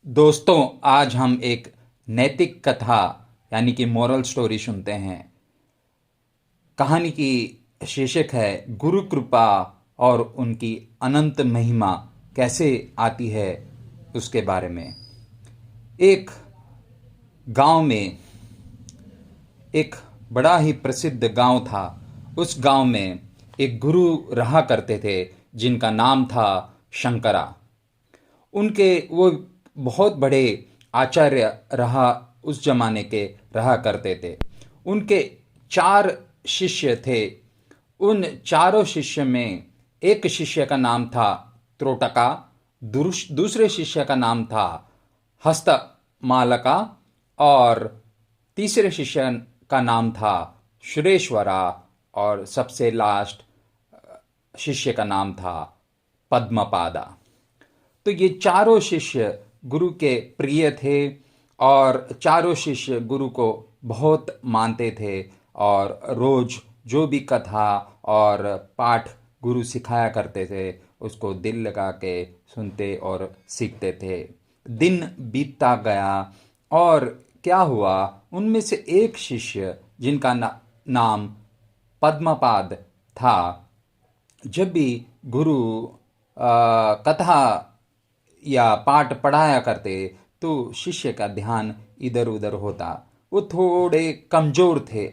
दोस्तों, आज हम एक नैतिक कथा यानी कि मोरल स्टोरी सुनते हैं। कहानी की शीर्षक है गुरु कृपा और उनकी अनंत महिमा कैसे आती है उसके बारे में। एक गांव में एक बड़ा ही प्रसिद्ध गांव था। उस गांव में एक गुरु रहा करते थे जिनका नाम था शंकरा। उनके वो बहुत बड़े आचार्य रहा उस जमाने के रहा करते थे। उनके 4 शिष्य थे। उन चारों शिष्य में एक शिष्य का नाम था त्रोटका, दूसरे शिष्य का नाम था हस्तमालका और तीसरे शिष्य का नाम था सुरेश्वरा और सबसे लास्ट शिष्य का नाम था पद्मपादा। तो ये चारों शिष्य गुरु के प्रिय थे और चारों शिष्य गुरु को बहुत मानते थे और रोज जो भी कथा और पाठ गुरु सिखाया करते थे उसको दिल लगा के सुनते और सीखते थे। दिन बीतता गया और क्या हुआ, उनमें से एक शिष्य जिनका नाम पद्मपाद था, जब भी गुरु कथा या पाठ पढ़ाया करते तो शिष्य का ध्यान इधर उधर होता। वो थोड़े कमजोर थे,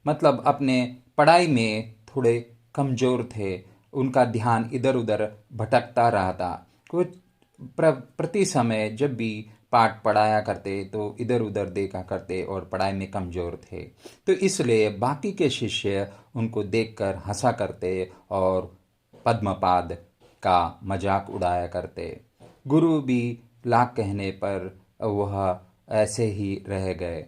मतलब अपने पढ़ाई में थोड़े कमजोर थे। उनका ध्यान इधर उधर भटकता रहता। वो प्रति समय जब भी पाठ पढ़ाया करते तो इधर उधर देखा करते और पढ़ाई में कमजोर थे। तो इसलिए बाकी के शिष्य उनको देखकर हंसा करते और पद्मपाद का मजाक उड़ाया करते। गुरु भी लाख कहने पर वह ऐसे ही रह गए,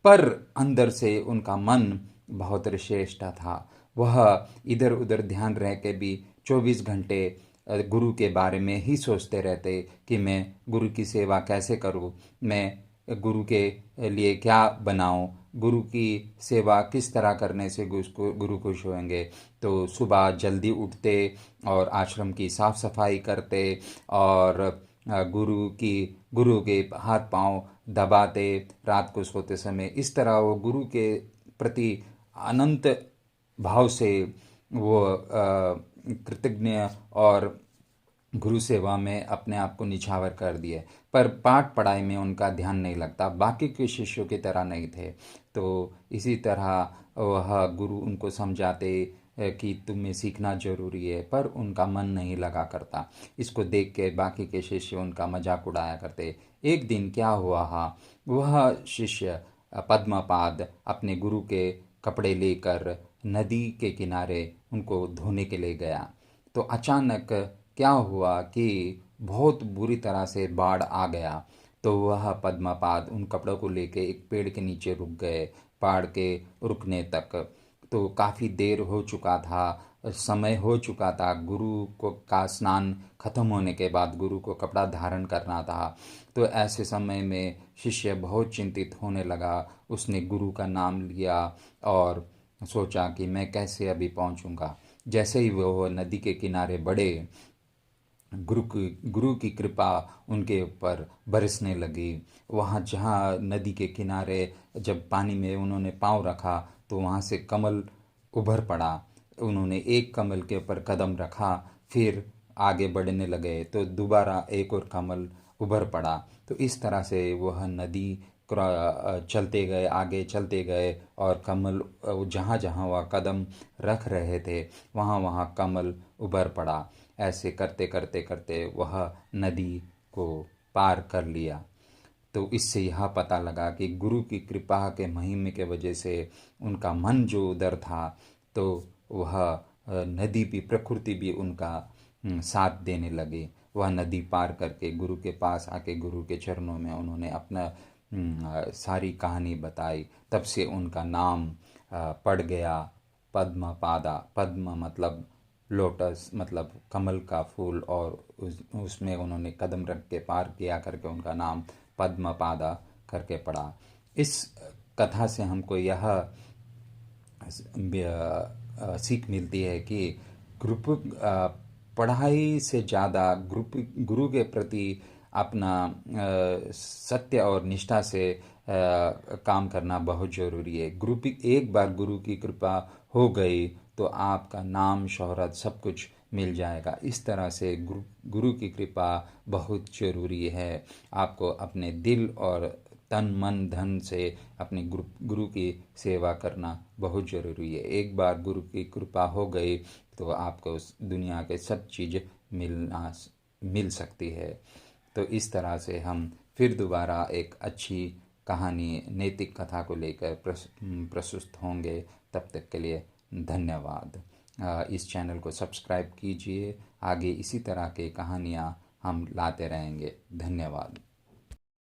पर अंदर से उनका मन बहुत श्रेष्ठ था। वह इधर उधर ध्यान रह के भी 24 घंटे गुरु के बारे में ही सोचते रहते कि मैं गुरु की सेवा कैसे करूं, मैं गुरु के लिए क्या बनाऊं, गुरु की सेवा किस तरह करने से गुरु खुश होंगे। तो सुबह जल्दी उठते और आश्रम की साफ सफाई करते और गुरु के हाथ पांव दबाते रात को सोते समय। इस तरह वो गुरु के प्रति अनंत भाव से वो कृतज्ञ और गुरु सेवा में अपने आप को निछावर कर दिए। पर पाठ पढ़ाई में उनका ध्यान नहीं लगता, बाकी के शिष्यों की तरह नहीं थे। तो इसी तरह वह गुरु उनको समझाते कि तुम्हें सीखना जरूरी है, पर उनका मन नहीं लगा करता। इसको देख के बाकी के शिष्य उनका मजाक उड़ाया करते। एक दिन क्या हुआ, वह शिष्य पद्मपाद अपने गुरु के कपड़े लेकर नदी के किनारे उनको धोने के लिए गया। तो अचानक क्या हुआ कि बहुत बुरी तरह से बाढ़ आ गया। तो वह पद्मपाद उन कपड़ों को लेके एक पेड़ के नीचे रुक गए। बाढ़ के रुकने तक तो काफ़ी देर हो चुका था, समय हो चुका था। गुरु को का स्नान खत्म होने के बाद गुरु को कपड़ा धारण करना था। तो ऐसे समय में शिष्य बहुत चिंतित होने लगा। उसने गुरु का नाम लिया और सोचा कि मैं कैसे अभी पहुंचूंगा। जैसे ही वो नदी के किनारे बढ़े, गुरु की कृपा उनके ऊपर बरसने लगी। वहाँ जहाँ नदी के किनारे जब पानी में उन्होंने पाँव रखा तो वहाँ से कमल उभर पड़ा। उन्होंने एक कमल के ऊपर कदम रखा, फिर आगे बढ़ने लगे तो दोबारा एक और कमल उभर पड़ा। तो इस तरह से वह नदी चलते गए, आगे चलते गए और कमल जहाँ जहाँ वह कदम रख रहे थे वहाँ वहाँ कमल उभर पड़ा। ऐसे करते करते करते वह नदी को पार कर लिया। तो इससे यह पता लगा कि गुरु की कृपा के महिमा के वजह से उनका मन जो उधर था, तो वह नदी भी, प्रकृति भी उनका साथ देने लगे। वह नदी पार करके गुरु के पास आके गुरु के चरणों में उन्होंने अपना सारी कहानी बताई। तब से उनका नाम पड़ गया पद्मपादा। पद्म मतलब लोटस, मतलब कमल का फूल, और उसमें उन्होंने कदम रख के पार किया करके उनका नाम पद्मपादा करके पड़ा। इस कथा से हमको यह सीख मिलती है कि ग्रुप पढ़ाई से ज़्यादा ग्रुप गुरु के प्रति अपना सत्य और निष्ठा से काम करना बहुत ज़रूरी है। एक बार गुरु की कृपा हो गई तो आपका नाम शोहरत सब कुछ मिल जाएगा। इस तरह से गुरु की कृपा बहुत ज़रूरी है। आपको अपने दिल और तन मन धन से अपने गुरु की सेवा करना बहुत ज़रूरी है। एक बार गुरु की कृपा हो गई तो आपको उस दुनिया के सब चीज़ मिल सकती है। तो इस तरह से हम फिर दोबारा एक अच्छी कहानी, नैतिक कथा को लेकर प्रस्तुत होंगे। तब तक के लिए धन्यवाद। इस चैनल को सब्सक्राइब कीजिए। आगे इसी तरह के कहानियाँ हम लाते रहेंगे। धन्यवाद।